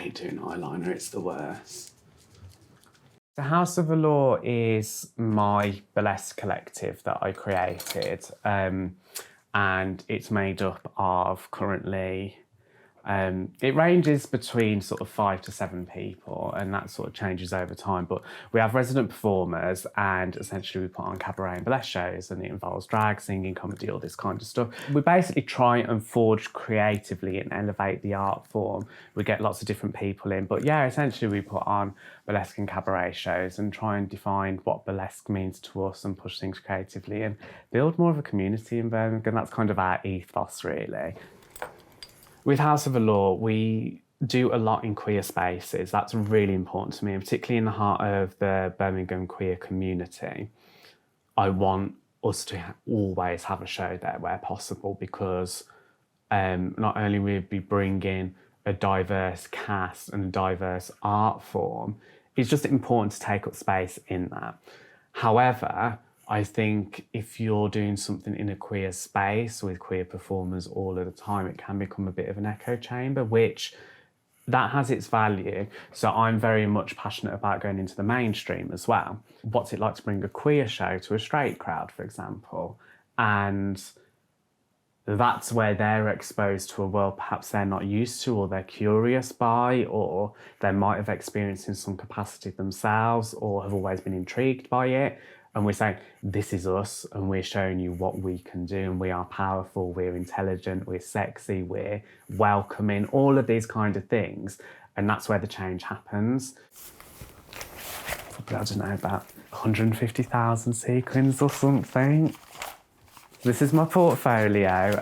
hate doing eyeliner, it's the worst. The House of Allure is my burlesque collective that I created, and it's made up of currently, it ranges between sort of 5 to 7 people, and that sort of changes over time. But we have resident performers, and essentially we put on cabaret and burlesque shows, and it involves drag, singing, comedy, all this kind of stuff. We basically try and forge creatively and elevate the art form. We get lots of different people in, but yeah, essentially we put on burlesque and cabaret shows and try and define what burlesque means to us and push things creatively and build more of a community in Birmingham. That's kind of our ethos, really. With House of Allure, we do a lot in queer spaces. That's really important to me, and particularly in the heart of the Birmingham queer community. I want us to always have a show there where possible, because not only will we be bringing a diverse cast and a diverse art form, it's just important to take up space in that. However, I think if you're doing something in a queer space with queer performers all of the time, it can become a bit of an echo chamber, which that has its value. So I'm very much passionate about going into the mainstream as well. What's it like to bring a queer show to a straight crowd, for example? And that's where they're exposed to a world perhaps they're not used to, or they're curious by, or they might have experienced in some capacity themselves, or have always been intrigued by it. And we're saying, this is us, and we're showing you what we can do, and we are powerful, we're intelligent, we're sexy, we're welcoming, all of these kind of things. And that's where the change happens. Probably, I don't know, about 150,000 sequins or something. This is my portfolio.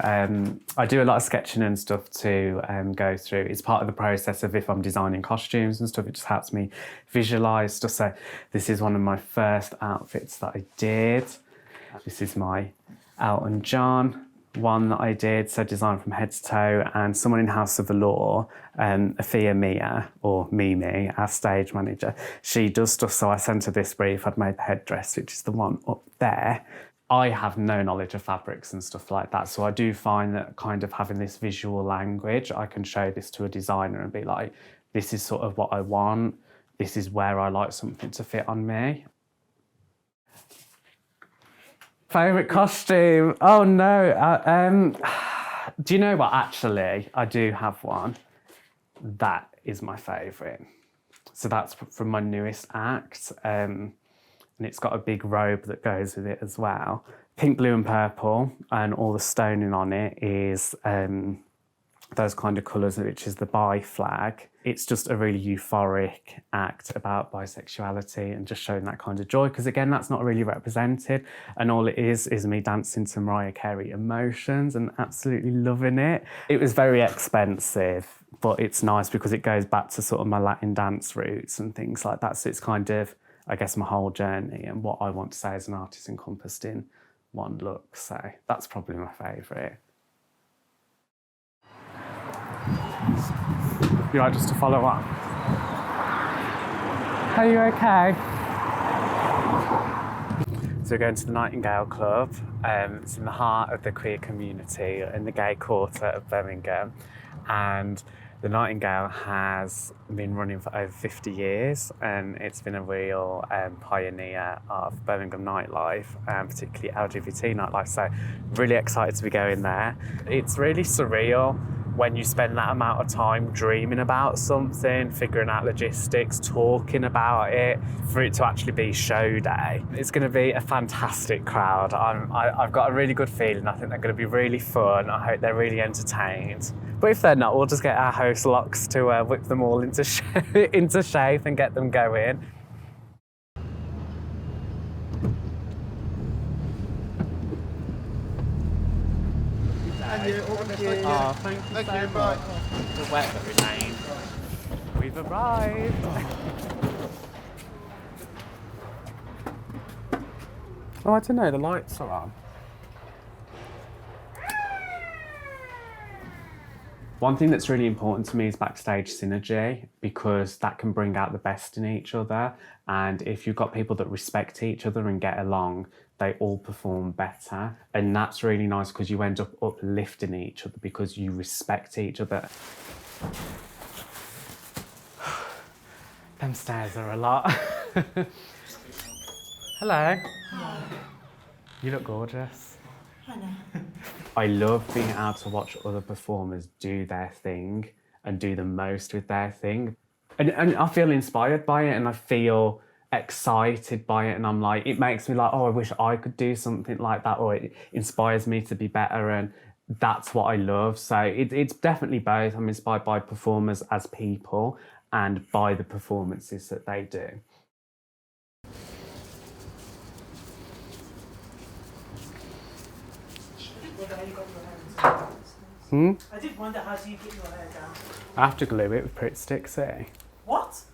I do a lot of sketching and stuff to go through. It's part of the process of if I'm designing costumes and stuff, it just helps me visualise stuff. So this is one of my first outfits that I did. This is my Elton John one that I did, so designed from head to toe. And someone in House of Allure, Afia Mia, or Mimi, our stage manager, she does stuff, so I sent her this brief. I'd made the headdress, which is the one up there. I have no knowledge of fabrics and stuff like that, so I do find that kind of having this visual language, I can show this to a designer and be like, this is sort of what I want, this is where I like something to fit on me. Favourite costume? Oh no, do you know what, actually, I do have one. That is my favourite. So that's from my newest act. And it's got a big robe that goes with it as well. Pink, blue and purple, and all the stoning on it is those kind of colours, which is the bi flag. It's just a really euphoric act about bisexuality and just showing that kind of joy, because again, that's not really represented, and all it is me dancing to Mariah Carey Emotions and absolutely loving it. It was very expensive, but it's nice because it goes back to sort of my Latin dance roots and things like that. So it's kind of, I guess, my whole journey and what I want to say as an artist encompassed in one look. So that's probably my favourite. You like just to follow up? Are you okay? So we're going to the Nightingale Club. It's in the heart of the queer community in the gay quarter of Birmingham. And the Nightingale has been running for over 50 years, and it's been a real pioneer of Birmingham nightlife, particularly LGBT nightlife. So really excited to be going there. It's really surreal when you spend that amount of time dreaming about something, figuring out logistics, talking about it, for it to actually be show day. It's going to be a fantastic crowd. I've got a really good feeling. I think they're going to be really fun. I hope they're really entertained. But if they're not, we'll just get our host locks to whip them all into shape and get them going. And you, thank you. Oh, thank you so much. The wet but remain. We've arrived. Oh, I don't know, the lights are on. One thing that's really important to me is backstage synergy, because that can bring out the best in each other. And if you've got people that respect each other and get along, they all perform better. And that's really nice because you end up uplifting each other because you respect each other. Them stairs are a lot. Hello. Hi. You look gorgeous. I know. I love being able to watch other performers do their thing and do the most with their thing. And I feel inspired by it and I feel excited by it, and I'm like, it makes me like, oh, I wish I could do something like that, or it inspires me to be better, and that's what I love. So it's definitely both. I'm inspired by performers as people and by the performances that they do. I did wonder how do you get your hair down? I have to glue it with Pritt Sticks, eh? What? So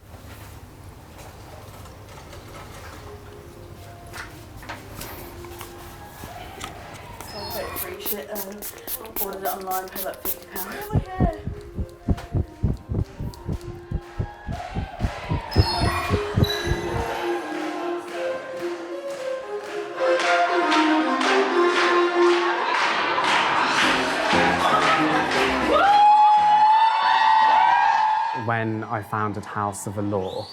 I don't appreciate it. Ordered it online, paid like £50. Oh my hair. When I founded House of Allure,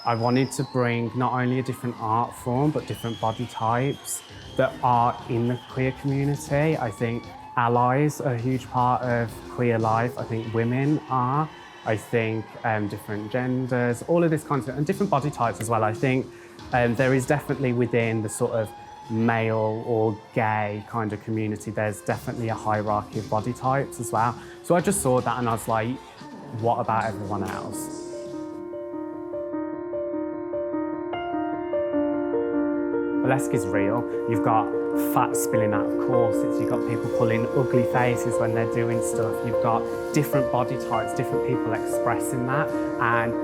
I wanted to bring not only a different art form, but different body types that are in the queer community. I think allies are a huge part of queer life. I think women are. I think different genders, all of this content, and different body types as well. I think there is definitely within the sort of male or gay kind of community, there's definitely a hierarchy of body types as well. So I just saw that and I was like, what about everyone else? Burlesque is real. You've got fat spilling out of corsets, you've got people pulling ugly faces when they're doing stuff, you've got different body types, different people expressing that, and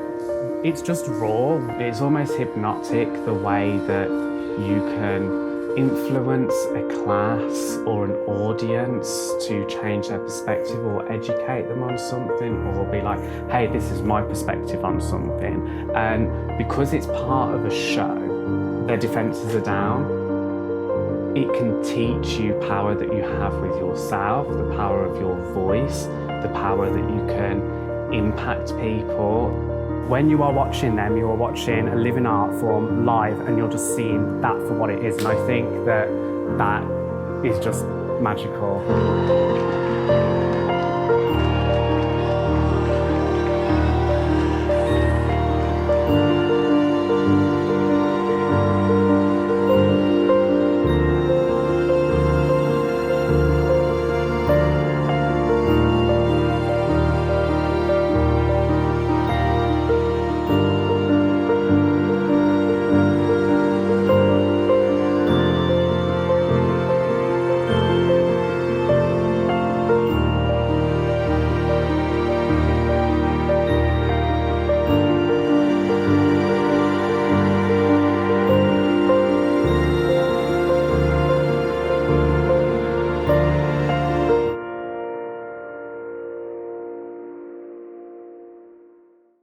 it's just raw. It's almost hypnotic the way that you can influence a class or an audience to change their perspective or educate them on something, or be like, hey, this is my perspective on something. And because it's part of a show, their defences are down. It can teach you power that you have with yourself, the power of your voice, the power that you can impact people. When you are watching them, you are watching a living art form live, and you're just seeing that for what it is. And I think that that is just magical.